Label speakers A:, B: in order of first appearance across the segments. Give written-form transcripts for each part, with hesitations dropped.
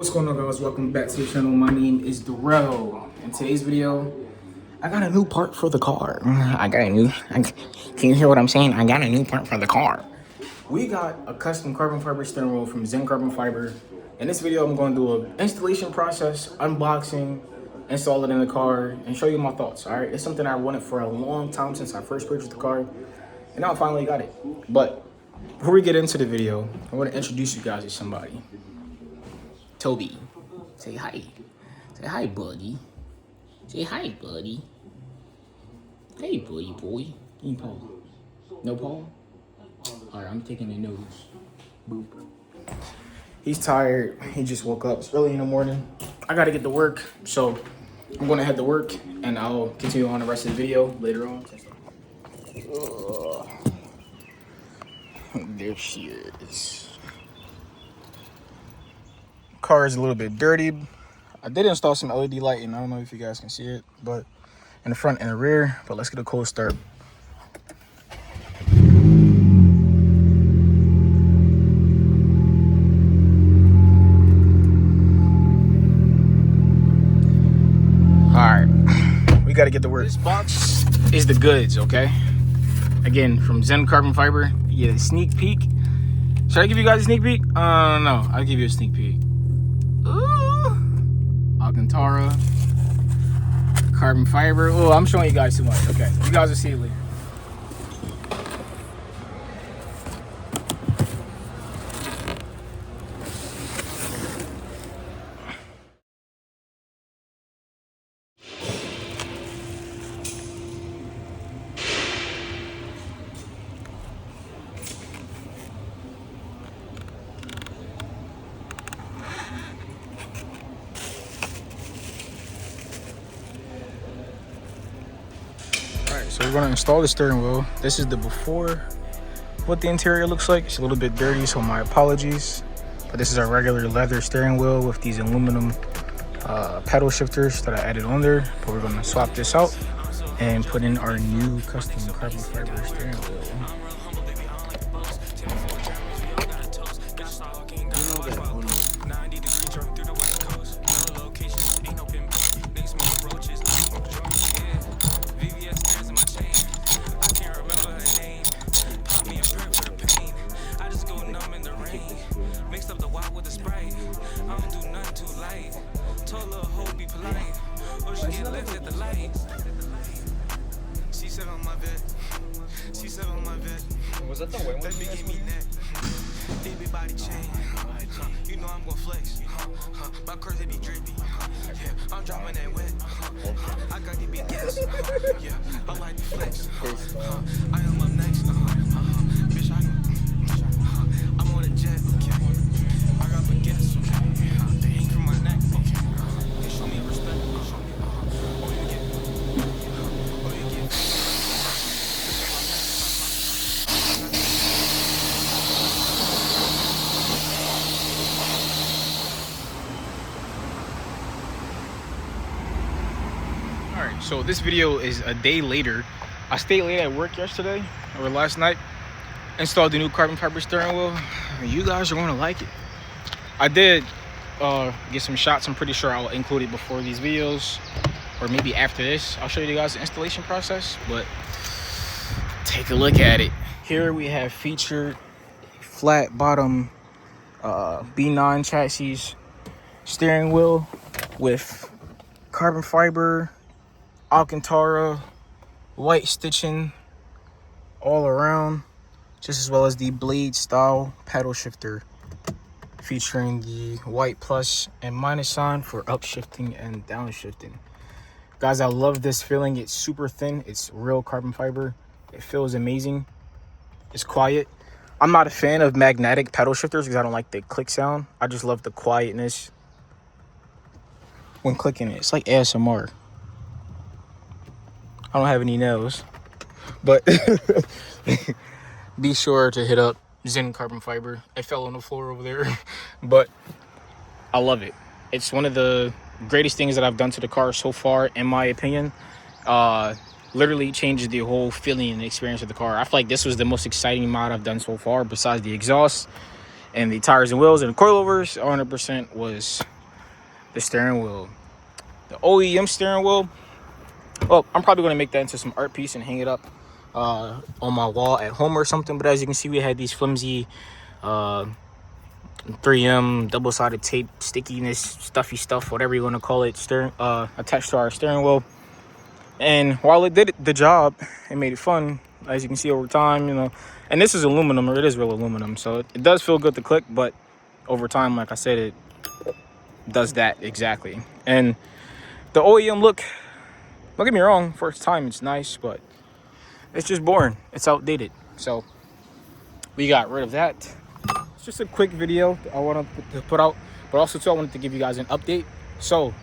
A: What's going on, guys? Welcome back to the channel. My name is Darrell. In today's video, I got a new part for the car. Can you hear what I'm saying? I got a new part for the car. We got a custom carbon fiber steering wheel from Zen Carbon Fiber. In this video, I'm going to do an installation process, unboxing, install it in the car, and show you my thoughts. All right, it's something I wanted for a long time since I first purchased the car, and now I finally got it. But before we get into the video, I want to introduce you guys to somebody. Toby, say hi. Say hi, buddy. Say hi, buddy. Hey, buddy boy. Give me Paul. No Paul? All right, I'm taking the nose. Boop. He's tired. He just woke up. It's early in the morning. I gotta get to work, so I'm gonna head to work, and I'll continue on the rest of the video later on. There she is. Car is a little bit dirty. I did install some LED lighting. I don't know if you guys can see it, but in the front and the rear. But let's get a cold start. All right, we got to get to work. This box is the goods, okay? Again, from Zen Carbon Fiber. You get a sneak peek. Should I give you guys a sneak peek? No, I'll give you a sneak peek. Alcantara, carbon fiber. Oh, I'm showing you guys too much. Okay, you guys will see it later. So we're gonna install the steering wheel. This is the before, what the interior looks like. It's a little bit dirty, so my apologies. But this is our regular leather steering wheel with these aluminum pedal shifters that I added on there. But we're gonna swap this out and put in our new custom carbon fiber steering wheel.
B: Was that the way one you guys everybody change. You know I'm gonna flex. My curves they be drippy. Yeah, I'm dropping that wet. I got the big gas. Yeah, I like to flex. I am up next. Bitch, I'm on a jet. Okay, I got the gas. Okay, they hang from my neck. Okay, they show me respect. Oh, you get. Oh, you get.
A: Alright, so this video is a day later. I stayed late at work yesterday, or last night, installed the new carbon fiber steering wheel. You guys are going to like it. I did get some shots. I'm pretty sure I'll include it before these videos, or maybe after this. I'll show you guys the installation process, but take a look at it. Here we have featured flat bottom B9 chassis steering wheel with carbon fiber, Alcantara, white stitching all around, just as well as the blade style paddle shifter featuring the white plus and minus sign for upshifting and downshifting. Guys, I love this feeling. It's super thin. It's real carbon fiber. It feels amazing. It's quiet. I'm not a fan of magnetic pedal shifters because I don't like the click sound. I just love the quietness when clicking it. It's like ASMR. I don't have any nails, but be sure to hit up Zen Carbon Fiber. I fell on the floor over there, but I love it. It's one of the greatest things that I've done to the car so far, in my opinion. Literally changes the whole feeling and experience of the car. I feel like this was the most exciting mod I've done so far, besides the exhaust And the tires and wheels and the coilovers, 100% was the steering wheel. The OEM steering wheel, well, I'm probably going to make that into some art piece and hang it up on my wall at home or something. But as you can see, we had these flimsy 3M double-sided tape, stickiness, stuffy stuff, whatever you want to call it, steering attached to our steering wheel. And while it did the job, it made it fun, as you can see over time, you know. And this is aluminum, or it is real aluminum, so it does feel good to click, but over time, like I said, it does that exactly. And the OEM look, don't get me wrong, first time it's nice, but it's just boring. It's outdated. So we got rid of that. It's just a quick video I wanted to put out, but also too, I wanted to give you guys an update. So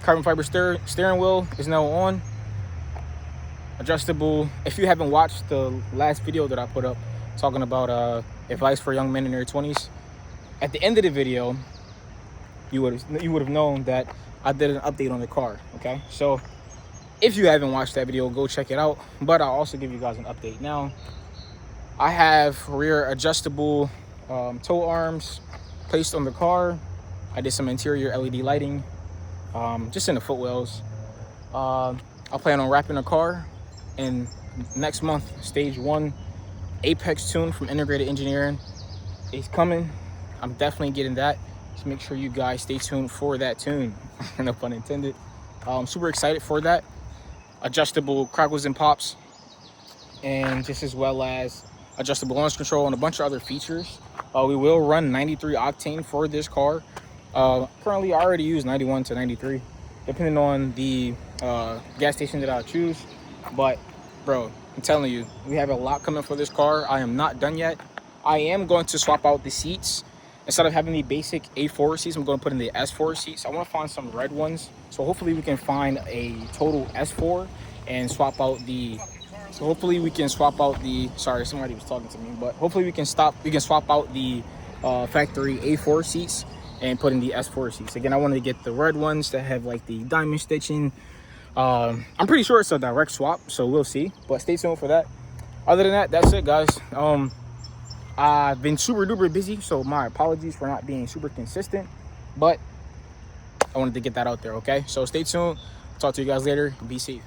A: carbon fiber steering wheel is now on. Adjustable. If you haven't watched the last video that I put up talking about advice for young men in their 20s, at the end of the video, you would have known that I did an update on the car. Okay, so if you haven't watched that video, go check it out. But I'll also give you guys an update now. I have rear adjustable tow arms placed on the car. I did some interior LED lighting, just in the footwells. I plan on wrapping the car in next month. Stage 1 Apex tune from Integrated Engineering is coming. I'm definitely getting that. So make sure you guys stay tuned for that tune. No pun intended. I'm super excited for that. Adjustable crackles and pops, and just as well as adjustable launch control and a bunch of other features. We will run 93 octane for this car. Currently I already use 91 to 93 depending on the gas station that I choose. But bro, I'm telling you, we have a lot coming for this car. I am not done yet. I am going to swap out the seats. Instead of having the basic A4 seats, I'm going to put in the S4 seats. I want to find some red ones, so hopefully we can find a total S4 and swap out the sorry, somebody was talking to me, but hopefully we can swap out the factory A4 seats and put in the S4 seats. Again, I wanted to get the red ones that have like the diamond stitching. I'm pretty sure it's a direct swap, so we'll see, but stay tuned for that. Other than that, that's it, guys. I've been super duper busy, so my apologies for not being super consistent, but I wanted to get that out there. Okay, so stay tuned. Talk to you guys later. Be safe.